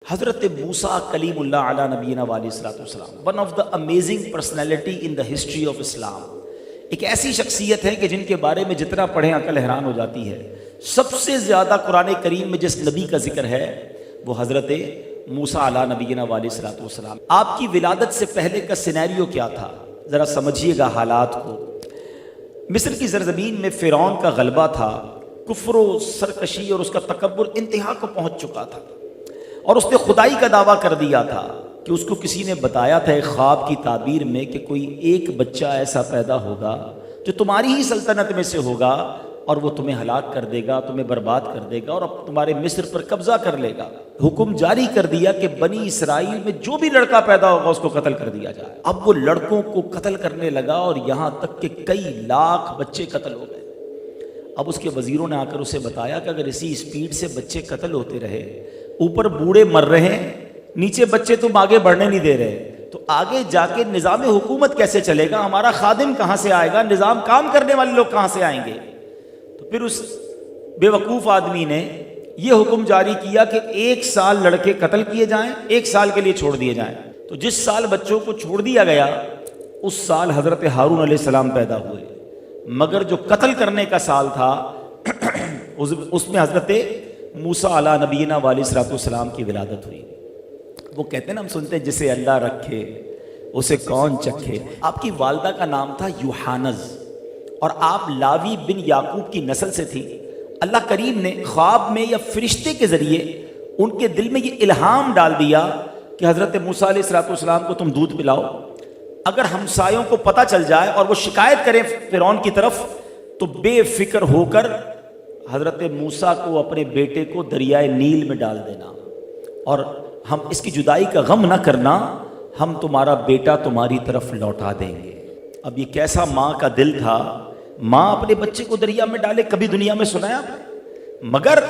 حضرت موسیٰ کلیم اللہ علی نبینا علیہ الصلوۃ والسلام one of the amazing personality in the history of Islam. ایک ایسی شخصیت ہے کہ جن کے بارے میں جتنا پڑھیں عقل حیران ہو جاتی ہے. سب سے زیادہ قرآن کریم میں جس نبی کا ذکر ہے وہ حضرت موسیٰ علی نبینا علیہ الصلوۃ والسلام. آپ کی ولادت سے پہلے کا سینیریو کیا تھا ذرا سمجھیے گا حالات کو. مصر کی زرزمین میں فرعون کا غلبہ تھا. کفر و سرکشی اور اس کا تکبر انتہا کو پہنچ چکا تھا اور اس نے خدائی کا دعویٰ کر دیا تھا کہ اس کو کسی نے بتایا تھا ایک خواب کی تعبیر میں کہ کوئی ایک بچہ ایسا پیدا ہوگا جو تمہاری ہی سلطنت میں سے ہوگا اور وہ تمہیں ہلاک کر دے گا, تمہیں برباد کر دے گا اور اب تمہارے مصر پر قبضہ کر لے گا. حکم جاری کر دیا کہ بنی اسرائیل میں جو بھی لڑکا پیدا ہوگا اس کو قتل کر دیا جائے. اب وہ لڑکوں کو قتل کرنے لگا اور یہاں تک کہ کئی لاکھ بچے قتل ہو گئے. اب اس کے وزیروں نے آ کر اسے بتایا کہ اگر اسی اسپیڈ سے بچے قتل ہوتے رہے, اوپر بوڑھے مر رہے ہیں, نیچے بچے تم آگے بڑھنے نہیں دے رہے, تو آگے جا کے نظام حکومت کیسے چلے گا؟ ہمارا خادم کہاں سے آئے گا؟ نظام کام کرنے والے لوگ کہاں سے آئیں گے؟ تو پھر اس بے وقوف آدمی نے یہ حکم جاری کیا کہ 1 سال لڑکے قتل کیے جائیں, 1 سال کے لیے چھوڑ دیے جائیں. تو جس سال بچوں کو چھوڑ دیا گیا اس سال حضرت ہارون علیہ السلام پیدا ہوئے, مگر جو قتل کرنے کا سال تھا اس میں حضرت موسیٰ علی نبینا علیہ الصلوۃ والسلام کی ولادت ہوئی. وہ کہتے ہیں نا, ہم سنتے ہیں جسے اللہ رکھے اسے کون چکھے. آپ کی والدہ کا نام تھا یوحانز اور آپ لاوی بن یعقوب کی نسل سے تھی. اللہ کریم نے خواب میں یا فرشتے کے ذریعے ان کے دل میں یہ الہام ڈال دیا کہ حضرت موسیٰ علیہ الصلوۃ والسلام کو تم دودھ پلاؤ. اگر ہمسایوں کو پتہ چل جائے اور وہ شکایت کریں فرعون کی طرف تو بے فکر ہو کر حضرت موسیٰ کو اپنے بیٹے کو دریائے نیل میں ڈال دینا اور ہم اس کی جدائی کا غم نہ کرنا, ہم تمہارا بیٹا تمہاری طرف لوٹا دیں گے. اب یہ کیسا ماں کا دل تھا, ماں اپنے بچے کو دریا میں ڈالے, کبھی دنیا میں سنایا؟ مگر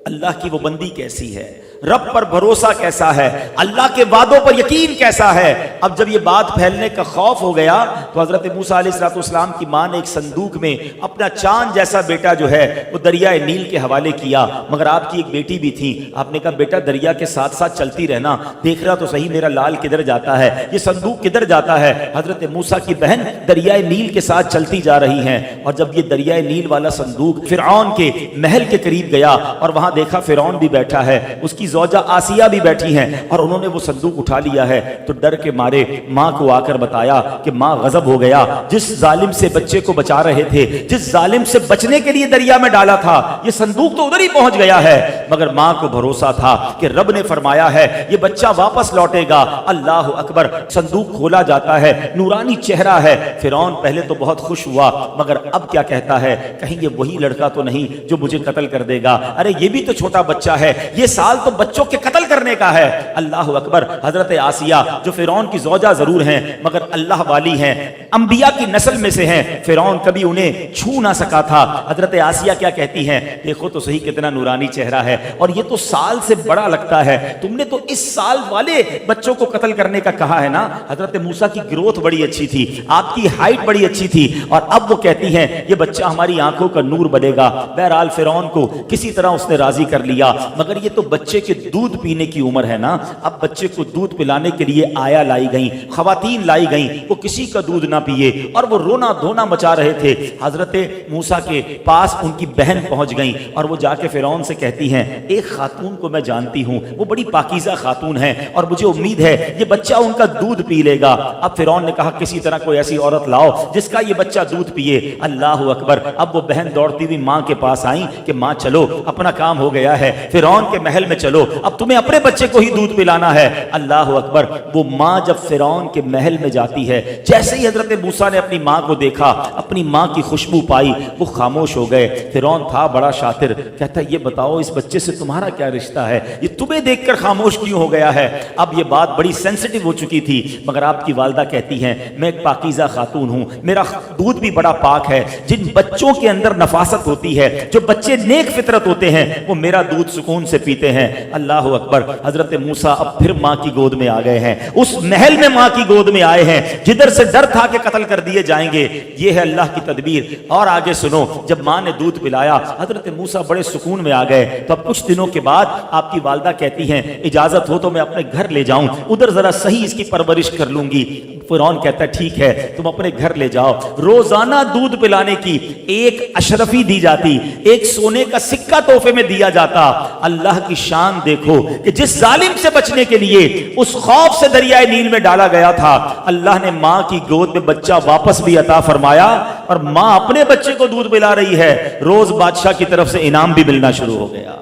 اللہ کی وہ بندی کیسی ہے, رب پر بھروسہ کیسا ہے, اللہ کے وعدوں پر یقین کیسا ہے. اب جب یہ بات پھیلنے کا خوف ہو گیا تو حضرت موسیٰ علیہ الصلوۃ والسلام کی ماں نے ایک صندوق میں اپنا چاند جیسا بیٹا جو ہے وہ دریائے نیل کے حوالے کیا. مگر آپ کی ایک بیٹی بھی تھی, آپ نے کہا بیٹا دریا کے ساتھ ساتھ چلتی رہنا, دیکھ رہا تو صحیح میرا لال کدھر جاتا ہے, یہ صندوق کدھر جاتا ہے. حضرت موسیٰ کی بہن دریائے نیل کے ساتھ چلتی جا رہی ہیں اور جب یہ دریائے نیل والا صندوق فرعون کے محل کے قریب گیا اور وہاں دیکھا فرعون بھی بیٹھا ہے, اس کی زوجہ آسیہ بھی بیٹھی ہیں اور انہوں نے وہ صندوق اٹھا لیا ہے, تو ڈر کے مارے ماں کو آ کر بتایا کہ ماں غضب ہو گیا, جس ظالم سے بچے کو بچا رہے تھے, جس ظالم سے بچنے کے لیے دریا میں ڈالا تھا, یہ صندوق تو ادھر ہی پہنچ گیا ہے. مگر ماں کو بھروسہ تھا کہ رب نے فرمایا ہے یہ بچہ واپس لوٹے گا. اللہ اکبر, صندوق کھولا جاتا ہے, نورانی چہرہ ہے. فرعون پہلے تو بہت خوش ہوا, مگر اب کیا کہتا ہے, کہیں یہ وہی لڑکا تو نہیں جو مجھے قتل کر دے گا, ارے یہ بھی تو چھوٹا بچہ ہے, یہ سال تو بچوں کے قتل کرنے کا ہے. اللہ اکبر. حضرت آسیہ جو فرعون کی زوجہ ضرور ہیں مگر اللہ والی ہیں, انبیاء کی نسل میں سے ہیں, فرعون کبھی انہیں چھو نہ سکا تھا. حضرت آسیہ کیا کہتی ہیں, دیکھو تو صحیح کتنا نورانی چہرہ ہے اور یہ تو سال سے بڑا لگتا ہے, تم نے تو اس سال والے بچوں کو قتل کرنے کا کہا ہے نا. حضرت موسیٰ کی گروتھ بڑی اچھی تھی, آپ کی ہائٹ بڑی اچھی تھی اور اب وہ کہتی ہیں یہ بچہ ہماری آنکھوں کا نور بنے گا. بہرحال فرعون کو کسی طرح اس نے راضی کر لیا, مگر یہ تو بچے کے دودھ پینے کی عمر ہے نا. اب بچے کو دودھ پلانے کے لیے آیا لائی گئیں, خواتین لائی گئیں, وہ کسی کا دودھ نہ پیے اور وہ رونا دھونا مچا رہے تھے. حضرت موسیٰ کے پاس ان کی بہن پہنچ گئیں اور وہ جا کے فرعون سے کہتی ہیں ایک خاتون کو میں جانتی ہوں, وہ بڑی پاکیزہ خاتون ہے اور مجھے امید ہے یہ بچہ ان کا دودھ پی لے گا. اب فرعون نے کہا کسی طرح کوئی ایسی عورت لاؤ جس کا یہ بچہ دودھ پیے. اللہ اکبر. اب وہ بہن دوڑتی ہوئی ماں کے پاس آئیں کہ ماں چلو اپنا کام ہو گیا ہے, فرعون کے محل میں چلو, اب تمہیں اپنے بچے کو ہی دودھ پلانا ہے. اللہ اکبر. وہ ماں جب فرعون کے محل میں جاتی ہے, جیسے ہی حضرت موسیٰ نے اپنی ماں کو دیکھا, اپنی ماں کی خوشبو پائی, وہ خاموش ہو گئے. فرعون تھا بڑا شاطر, کہتا یہ بتاؤ اس بچے سے تمہارا کیا رشتہ ہے, یہ تمہیں دیکھ کر خاموش کیوں ہو گیا ہے. اب یہ بات بڑی سینسٹیو ہو چکی تھی, مگر آپ کی والدہ کہتی ہیں میں ایک پاکیزہ خاتون ہوں, میرا دودھ بھی بڑا پاک ہے. جن بچوں کے اندر نفاست ہوتی ہے, جو بچے نیک فطرت ہوتے ہیں, وہ میرا دودھ سکون سے پیتے ہیں. اللہ اکبر، حضرت موسیٰ اب پھر ماں کی گود میں آ گئے ہیں، اس محل میں ماں کی گود میں آئے ہیں جدھر سے ڈر تھا کہ قتل کر دیے جائیں گے۔ یہ ہے اللہ کی تدبیر۔ اور آگے سنو، جب ماں نے دودھ پلایا حضرت موسیٰ بڑے سکون میں آ گئے۔ تو اب کچھ دنوں کے بعد آپ کی والدہ کہتی ہیں اجازت ہو تو میں اپنے گھر لے جاؤں، ادھر ذرا صحیح اس کی پرورش کر لوں گی۔ فرعون کہتا ہے ٹھیک ہے تم اپنے گھر لے جاؤ۔ روزانہ دودھ پلانے کی ایک اشرفی دی جاتی، ایک سونے کا سکہ تحفے میں دیا جاتا۔ اللہ کی شان دیکھو کہ جس ظالم سے بچنے کے لیے اس خوف سے دریائے نیل میں ڈالا گیا تھا، اللہ نے ماں کی گود میں بچہ واپس بھی عطا فرمایا، اور ماں اپنے بچے کو دودھ پلا رہی ہے۔ روز بادشاہ کی طرف سے انعام بھی ملنا شروع ہو گیا۔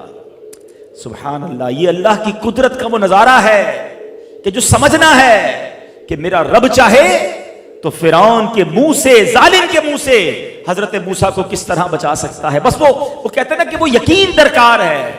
سبحان اللہ، یہ اللہ کی قدرت کا وہ نظارہ ہے کہ جو سمجھنا ہے کہ میرا رب چاہے تو فرعون کے منہ سے، ظالم کے منہ سے حضرت موسیٰ کو کس طرح بچا سکتا ہے۔ بس وہ کہتے ہیں نا کہ وہ یقین درکار ہے۔